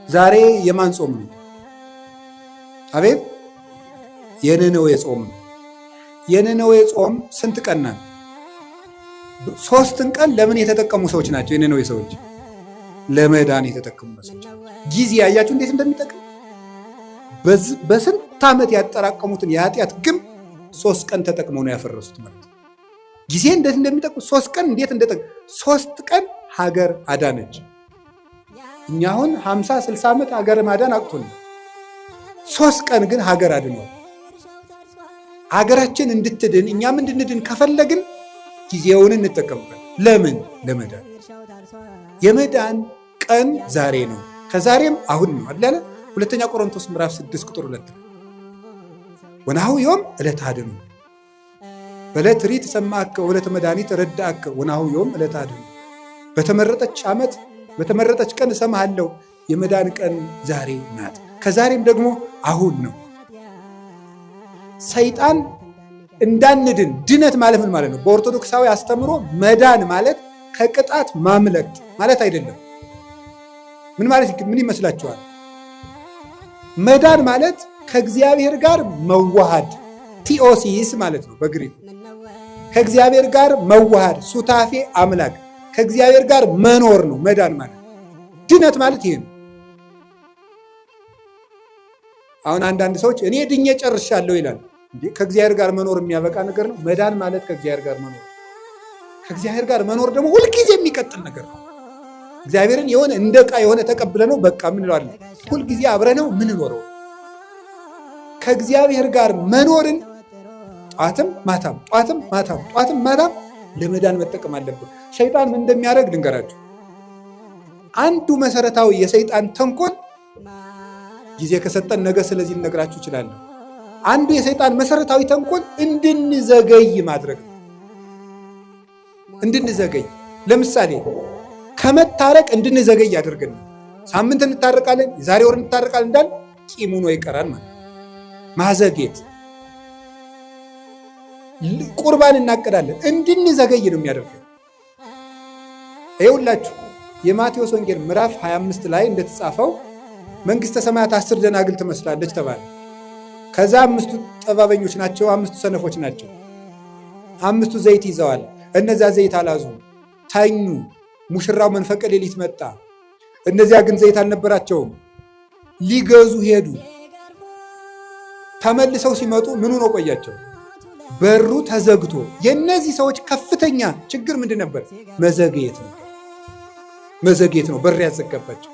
ዛሬ የማን ጾም ነው? አቤት የነነዌ ጾም ነው። የነነዌ ጾም ስንት ቀን ናት? 3 ቀን ለምን የተጠቀሙ ሰዎች ናቸው? የነነዌ ሰዎች ለመዳን የተጠቀሙ ሰዎች። ጊዜ ያያችሁ እንዴት እንደሚጠቅም በስንት ዓመት ያጠራቀሙትን የኃጢአት ግም 3 ቀን ተጠቅመው ነው ያፈረሱት ማለት ነው። ጊዜ እንዴት እንደሚጠቅም 3 ቀን እንዴት እንደጠቅም 3 ቀን ሀገር አዳነች። እኛ አሁን 50-60 ዓመት ሀገር ማዳን አቅቶን 3 ቀን ግን ሀገር አድኗል። ሀገራችን እንድትድን እኛም እንድንድን ከፈለግን ጊዜውን እንጠቀምበት። ለምን? ለመዳን። የመዳን ቀን ዛሬ ነው፣ ከዛሬም አሁን ነው አይደል? ሁለተኛ ቆሮንቶስ ምዕራፍ 6 ቁጥር 2 ወናሁ ዮም ዕለተ አድኑ በዕለት ሪት ሰማዕከ ወዕለተ መድኃኒት ረዳእከ ወናሁ ዮም ዕለተ አድኑ። በተመረጠች ዓመት በተመረጠች ቀን እሰማሃለሁ። የመዳን ቀን ዛሬ ናት፣ ከዛሬም ደግሞ አሁን ነው። ሰይጣን እንዳንድን ድነት ማለት ምን ማለት ነው? በኦርቶዶክሳዊ አስተምሮ መዳን ማለት ከቅጣት ማምለጥ ማለት አይደለም። ምን ይመስላችኋል? መዳን ማለት ከእግዚአብሔር ጋር መዋሃድ ቲኦሲስ ማለት ነው በግሪክ። ከእግዚአብሔር ጋር መዋሃድ ሱታፌ አምላክ ከእግዚአብሔር ጋር መኖር ነው መዳን ማለት። ድነት ማለት ይሄ ነው። አሁን አንዳንድ ሰዎች እኔ ድኜ ጨርሻለሁ ይላል። እንዴ ከእግዚአብሔር ጋር መኖር የሚያበቃ ነገር ነው? መዳን ማለት ከእግዚአብሔር ጋር መኖር። ከእግዚአብሔር ጋር መኖር ደግሞ ሁልጊዜ የሚቀጥል ነገር ነው። እግዚአብሔርን የሆነ እንደ ዕቃ የሆነ ተቀብለ ነው በቃ ምን እንለዋለን? ሁልጊዜ አብረ ነው ምን ኖረው። ከእግዚአብሔር ጋር መኖርን ጧትም ማታም ጧትም ማታም ጧትም ማታም ለመዳን መጠቀም አለብን። ሰይጣን ምን እንደሚያደርግ ልንገራችሁ። አንዱ መሰረታዊ የሰይጣን ተንኮል ጊዜ ከሰጠን ነገ ስለዚህ ልነግራችሁ እችላለሁ። አንዱ የሰይጣን መሰረታዊ ተንኮል እንድንዘገይ ማድረግ ነው። እንድንዘገይ ለምሳሌ ከመታረቅ እንድንዘገይ ያደርገን። ሳምንት እንታረቃለን፣ የዛሬ ወር እንታረቃለን እንዳል ቂም ሆኖ ይቀራል ማለት ማዘጌት። ቁርባን እናቀዳለን፣ እንድንዘገይ ነው የሚያደርገን። ይኸውላችሁ የማቴዎስ ወንጌል ምዕራፍ 25 ላይ እንደተጻፈው መንግሥተ ሰማያት 10 ደናግል ትመስላለች ተባለ። ከዛ 5ቱ ጠባበኞች ናቸው፣ 5ቱ ሰነፎች ናቸው። 5ቱ ዘይት ይዘዋል፣ እነዛ ዘይት አላዙ፣ ተኙ። ሙሽራው መንፈቀ ሌሊት መጣ። እነዚያ ግን ዘይት አልነበራቸውም፣ ሊገዙ ሄዱ። ተመልሰው ሲመጡ ምኑ ነው ቆያቸው? በሩ ተዘግቶ። የእነዚህ ሰዎች ከፍተኛ ችግር ምንድን ነበር? መዘግየት ነው። መዘግየት ነው በር ያዘጋባቸው።